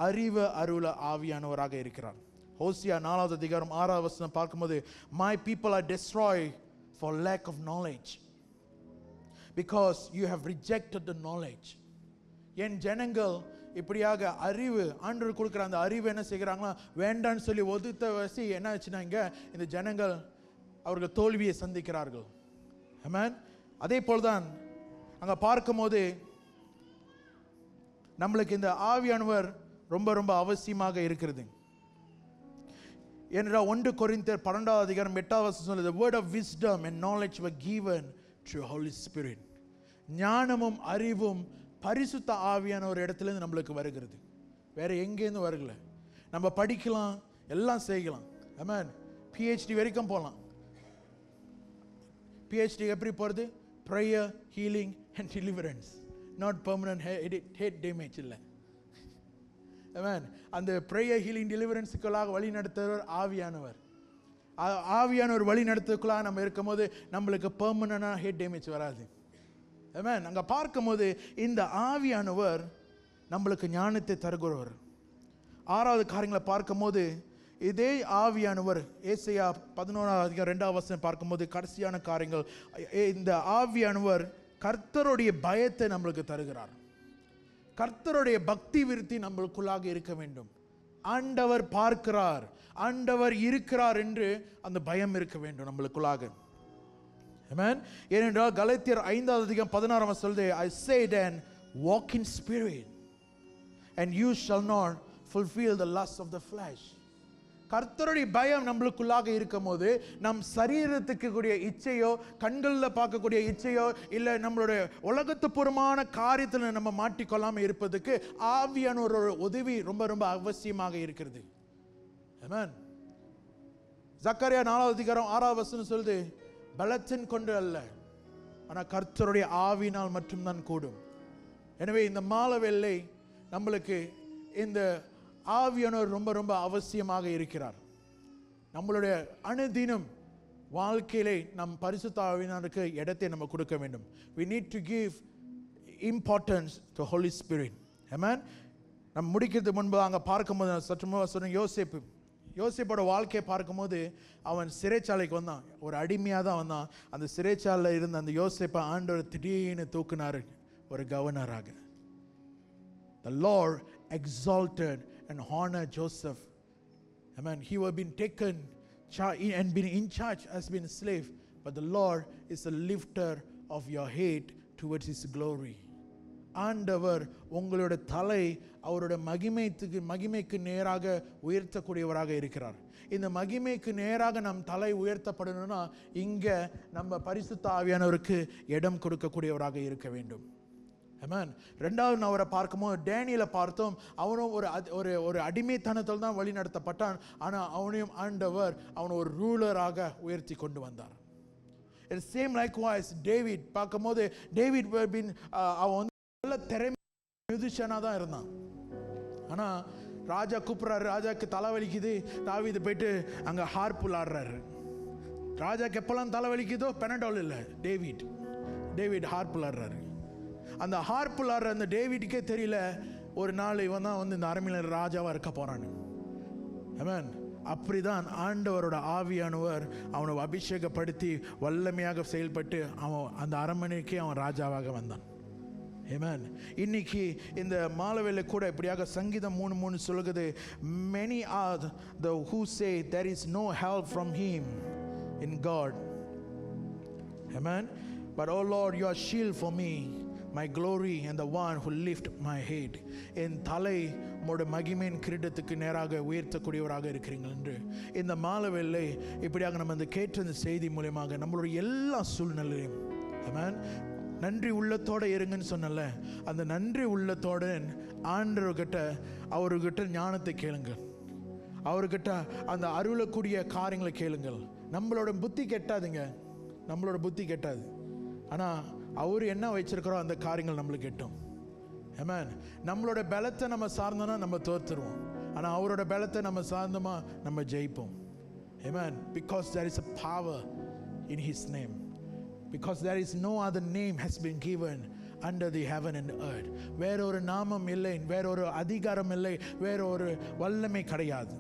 அறிவு அருள ஆவியானவராக இருக்கிறார். ஹோசியா 4:6 பார்க்கும்போது my people are destroyed for lack of knowledge because you have rejected the knowledge. என் ஜனங்கள் இப்படியாக அறிவு, ஆண்டவர் கொடுக்குற அந்த அறிவு என்ன செய்கிறாங்களா வேண்டான்னு சொல்லி ஒதுத்த வசி என்ன ஆச்சுன்னா இங்க இந்த ஜனங்கள் அவர்கள் தோல்வியை சந்திக்கிறார்கள். ஆமென். அதே போல்தான் அங்க பார்க்கும்போது நம்மளுக்கு இந்த ஆவியானவர் ரொம்ப ரொம்ப அவசியமாக இருக்கிறது. ஏனென்றால் 1 கொரிந்தியர் 12:8 சொல்லுது, the word of wisdom and knowledge were given through Holy Spirit. ஞானமும் அறிவும் பரிசுத்த ஆவியான ஒரு இடத்துலேருந்து நம்மளுக்கு வருகிறது, வேற எங்கேருந்து வரல. நம்ம படிக்கலாம், எல்லாம் செய்யலாம். ஆமென். PhD வரைக்கும் போகலாம். PhD எப்படி போகிறது? Prayer, healing and deliverance, not permanent head damage இல்லை. ஆமென். அந்த ப்ரேயர், ஹீலிங், டெலிவரன்ஸுக்குள்ளாக வழி நடத்துகிறவர் ஆவியானவர். ஆவியானவர் வழி நடத்துக்குள்ளாக நம்ம இருக்கும்போது நம்மளுக்கு பெர்மனன்டான ஹெட் டேமேஜ் வராது. ஆமென். அங்கே பார்க்கும்போது இந்த ஆவியானவர் நம்மளுக்கு ஞானத்தை தருகிறவர். 6வது காரியங்களை பார்க்கும்போது இதே ஆவியானவர் ஏசாயா 11:2 பார்க்கும்போது கடைசியான காரியங்கள், இந்த ஆவியானவர் கர்த்தருடைய பயத்தை நம்மளுக்கு தருகிறார். கர்த்தருடைய பக்தி விருத்தி நம்மளுக்குள்ளாக இருக்க வேண்டும். ஆண்டவர் பார்க்கிறார், ஆண்டவர் இருக்கிறார் என்று அந்த பயம் இருக்க வேண்டும் நம்மளுக்குள்ளாக. ஆமென். ஏனென்றால் கலாத்தியர் 5:16 சொல்லுது, I said and walk in spirit and you shall not fulfill the lust of the flesh. கர்த்தருடைய பயம் நம்மளுக்குள்ளாக இருக்கும் போது நம் சரீரத்துக்கு கூடிய இச்சையோ, கண்களில் பார்க்கக்கூடிய இச்சையோ, இல்லை நம்மளுடைய உலகத்துப்புறமான காரியத்தில் நம்ம மாட்டிக்கொள்ளாமல் இருப்பதுக்கு ஆவியானவரோட உதவி ரொம்ப ரொம்ப அவசியமாக இருக்கிறது. ஆமென். சக்கரியா 4:6 சொல்லுது, பலத்தின் கொண்டு அல்ல, ஆனால் கர்த்தருடைய ஆவியினால் மட்டும்தான் கூடும். எனவே இந்த மாலவேளை நம்மளுக்கு இந்த ஆவியானவர் ரொம்ப ரொம்ப அவசியமாக இருக்கிறார். நம்மளுடைய அனுதினம் வாழ்க்கையிலே நம் பரிசுத்த ஆவியானவருக்கு இடத்தை நம்ம கொடுக்க வேண்டும். We need to give importance to Holy Spirit. Amen. நம்ம முடிக்கிறதுக்கு முன்பு அங்கே பார்க்கும்போது சற்று முன்பு சொன்ன யோசேப்போட வாழ்க்கையை பார்க்கும்போது அவன் சிறைச்சாலைக்கு வந்தான், ஒரு அடிமையாக தான் வந்தான். அந்த சிறைச்சாலையில் இருந்த அந்த யோசேப்பை ஆண்டவர் திடீர்னு தூக்குனாரு ஒரு கவர்னராக. The Lord exalted and honored Joseph. Amen. He had been taken and been in charge as been a slave, but the Lord is the lifter of your head towards His glory. ஆண்டவர் உங்களோட தலை அவருடைய மகிமைக்கு நேராக உயர்த்தக்கூடியவராக இருக்கிறார். இந்த மகிமைக்கு நேராக நம் தலை உயர்த்தப்படணும்னா இங்க நம்ம பரிசுத்த ஆவியானவருக்கு இடம் கொடுக்கக்கூடியவராக இருக்க வேண்டும். ஆமென். ரெண்டாவது நான் அவரை பார்க்கும்போது டேனியலை பார்த்தோம். அவனும் ஒரு அடிமைத்தனத்தில் தான் வழி நடத்தப்பட்டான். ஆனால் அவனையும் ஆண்டவர் அவனை ஒரு ரூலராக உயர்த்தி கொண்டு வந்தார். It same likewise David பார்க்கும்போது டேவிட் அவன் நல்ல திறமை மியூசிஷியனாக தான் இருந்தான். ஆனால் ராஜா கூப்பிட்றாரு, ராஜாக்கு தலைவலிக்குது, தாவீது போயிட்டு அங்கே ஹார்ப் விளாடுறாரு. ராஜாக்கு எப்பெல்லாம் தலைவலிக்குதோ பெனடால் இல்லை, டேவிட் ஹார்ப் விளாடுறாரு. அந்த ஹார்ப் விளாடுற அந்த டேவிட்டுக்கே தெரியல ஒரு நாள் இவன் தான் இந்த அரண்மனையில் ராஜாவாக இருக்க போறான்னு. ஆமென். அப்படிதான் ஆண்டவரோட ஆவியானவர் அவனை அபிஷேகப்படுத்தி வல்லமையாக செயல்பட்டு அவன் அந்த அரண்மனைக்கே அவன் ராஜாவாக வந்தான். Amen. இன்னைக்கு இந்த மாலவேல கூட இப்படியாக சங்கீதம் 3:3 சொல்லுகிறது, many are the who say there is no help from him in God. Amen. But oh Lord, you are shield for me, my glory and the one who lift my head. என் தலை உம்முடைய மகிமையின் கிரீடத்துக்கு நேராக உயர்த்தக்கூடியவராக இருக்கிறீங்க என்று இந்த மாலவேலை இப்படியாக நம்ம இந்த கேட்ட இந்த செய்தி மூலமாக நம்மளுடைய எல்லா சூழ்நிலையும் ஆமென் நன்றி உள்ளத்தோடு இருங்கன்னு சொன்னல, அந்த நன்றி உள்ளத்தோடு அவர்கிட்ட ஞானத்தை கேளுங்கள், அவர்கிட்ட அந்த அருளக்கூடிய காரியங்களை கேளுங்கள். நம்மளோட புத்தி கெட்டாதுங்க, நம்மளோட புத்தி கெட்டாது. ஆனால் அவர் என்ன வச்சிருக்கிறோம் அந்த காரியங்கள் நம்மளுக்கு கெட்டும். ஆமென். நம்மளோட பலத்தை நம்ம சார்ந்தோன்னா நம்ம தோத்துருவோம். ஆனால் அவரோட பலத்தை நம்ம சார்ந்தோமா நம்ம ஜெயிப்போம். ஆமென். Because there is a power in His name. Because there is no other name has been given under the heaven and earth. வேற ஒரு நாமம் இல்லை, வேற ஒரு அதிகாரம் இல்லை, வேற ஒரு வல்லமை கிடையாது.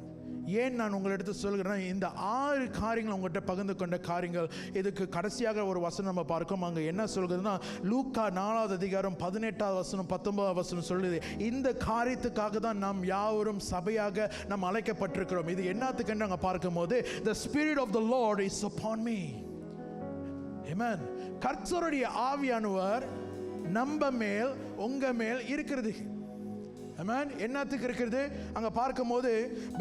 ஏன் நான் உங்களிடத்து சொல்கிறேன், இந்த 6 காரியங்கள் உங்கள்கிட்ட பகிர்ந்து கொண்ட காரியங்கள். இதுக்கு கடைசியாக ஒரு வசனம் நம்ம பார்க்கோம். அங்கே என்ன சொல்கிறதுனா லூக்கா 4வது அதிகாரம் 18வது வசனம் 19வது வசனம் சொல்லுது, இந்த காரியத்துக்காக தான் நாம் யாவரும் சபையாக நாம் அழைக்கப்பட்டிருக்கிறோம். இது என்னத்துக்கு நாங்கள் பார்க்கும்போது the spirit of the Lord is upon me. Amen. கர்த்தருடைய ஆவியானவர் நம்ம மேல் உங்க மேல் இருக்கிறது. Amen. என்னத்துக்கு இருக்கிறது அங்க பார்க்கும்போது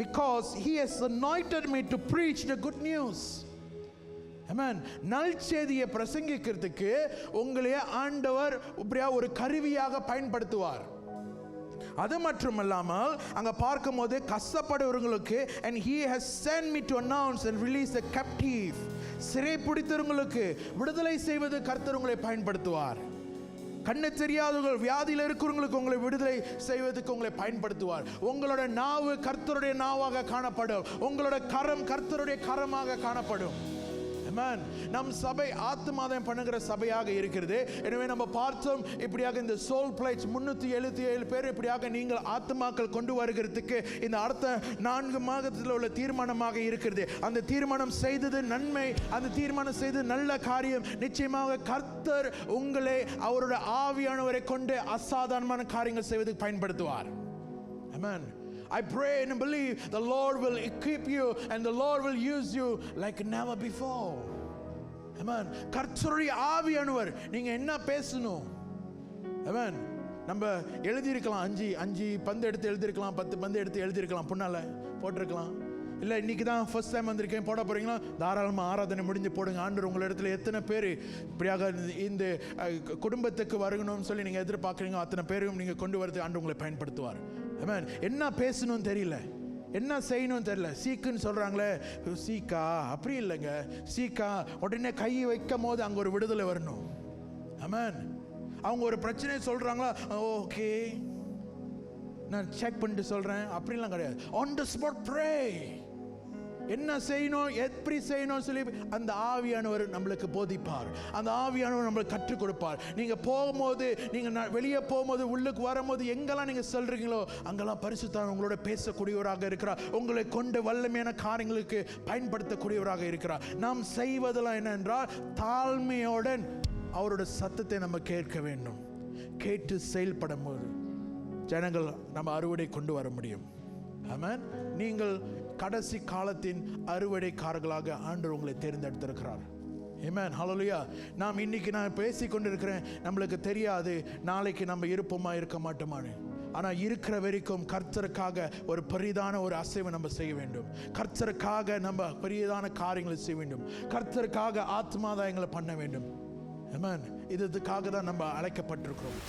because he has anointed me to preach the good news. Amen. நல்செய்தியை பிரசங்கிக்கிறதுக்கு உங்களையே ஆண்டவர் இப்படியா ஒரு கருவியாக பயன்படுத்துவார். அது மட்டுமல்லாமல் அங்க பார்க்கும்போது கஷ்டப்படுறவங்களுக்கு and he has sent me to announce and release the captive. சிறை பிடித்தவங்களுக்கு விடுதலை செய்வது கர்த்தர் உங்களை பயன்படுத்துவார். கண்ணு தெரியாதவர்கள் வியாதியில் இருக்கிறவங்களுக்கு உங்களை விடுதலை செய்வதற்கு உங்களை பயன்படுத்துவார். உங்களோட நாவு கர்த்தருடைய நாவாக காணப்படும், உங்களோட கரம் கர்த்தருடைய கரமாக காணப்படும். Amen. நம் சபை ஆத்துமாதம் பண்ணுகிற சபையாக இருக்கிறது. எனவே நம்ம பார்த்தோம் இப்படியாக இந்த சோல் பிளேட்ஸ் 377 பேர் இப்படியாக நீங்கள் ஆத்துமாக்கள் கொண்டு வருகிறதுக்கு இந்த அடுத்த 4 மாதத்தில் உள்ள தீர்மானமாக இருக்கிறது. அந்த தீர்மானம் செய்தது நன்மை, அந்த தீர்மானம் செய்தது நல்ல காரியம். நிச்சயமாக கர்த்தர் உங்களை அவருடைய ஆவியானவரை கொண்டு அசாதாரணமான காரியங்கள் செய்வதற்கு பயன்படுத்துவார். Amen. I pray and believe the Lord will equip you and the Lord will use you like never before. Amen. கர்த்தருடைய ஆவியானவர் நீங்க என்ன பேசணும். Amen. நம்ம எழுதி இருக்கலாம் 5 பந்து எடுத்து எழுதி இருக்கலாம், 10 பந்து எடுத்து எழுதி இருக்கலாம், புண்ணால போட்டிருக்கலாம். இல்லை இன்னைக்கு தான் ஃபர்ஸ்ட் டைம் வந்திருக்கேன் போட போறீங்களா, தாராளமாக ஆராதனை முடிஞ்சு போடுங்க. ஆண்டவர் உங்கள் இடத்துல எத்தனை பேர் இப்படியாக இந்த குடும்பத்துக்கு வரணும்னு சொல்லி நீங்கள் எதிர்பார்க்குறீங்க, அத்தனை பேரும் நீங்கள் கொண்டு வரது ஆண்டவர் உங்களை பயன்படுத்துவார். ஆமென். என்ன பேசணும்னு தெரியல, என்ன செய்யணும்னு தெரியல, சீக்குன்னு சொல்கிறாங்களே, சீக்கா அப்படி இல்லைங்க, சீக்கா உடனே கையை வைக்கும் போது அங்கே ஒரு விடுதலை வரணும். ஆமென். அவங்க ஒரு பிரச்சனையை சொல்கிறாங்களா, ஓகே நான் செக் பண்ணிட்டு சொல்கிறேன், அப்படிலாம் கிடையாது. On the spot pray. என்ன செய்யணும், எப்படி செய்யணும் சொல்லி அந்த ஆவியானவர் நம்மளுக்கு போதிப்பார். அந்த ஆவியானவர் நம்மளுக்கு கற்றுக் கொடுப்பார். நீங்க போகும்போது, நீங்க வெளியே போகும்போது, உள்ளுக்கு வரும்போது, எங்கெல்லாம் நீங்க சொல்றீங்களோ அங்கெல்லாம் பரிசுத்தர் உங்களோட பேசக்கூடியவராக இருக்கிறார். உங்களை கொண்டு வல்லமையான காரியங்களுக்கு பயன்படுத்தக்கூடியவராக இருக்கிறார். நாம் செய்வதெல்லாம் என்னென்றால் தாழ்மையுடன் அவரோட சத்தத்தை நம்ம கேட்க வேண்டும். கேட்டு செயல்படும் போது ஜனங்கள் நம்ம அறுவடை கொண்டு வர முடியும். ஆமென். நீங்கள் கடைசி காலத்தின் அறுவடைக்காரர்களாக ஆண்டவர் உங்களை தேர்ந்தெடுத்திருக்கிறார். ஆமென். ஹல்லேலூயா. இன்னைக்கு நான் பேசி கொண்டிருக்கிறேன், நம்மளுக்கு தெரியாது நாளைக்கு நம்ம இருப்போமா இருக்க மாட்டோமான்னு. ஆனால் இருக்கிற வரைக்கும் கர்த்தருக்காக ஒரு பெரிதான ஒரு அசைவை நம்ம செய்ய வேண்டும். கர்த்தருக்காக நம்ம பெரியதான காரியங்களை செய்ய வேண்டும். கர்த்தருக்காக ஆத்மாதாயங்களை பண்ண வேண்டும். ஆமென். இதுக்காக தான் நம்ம அழைக்கப்பட்டிருக்கிறோம்.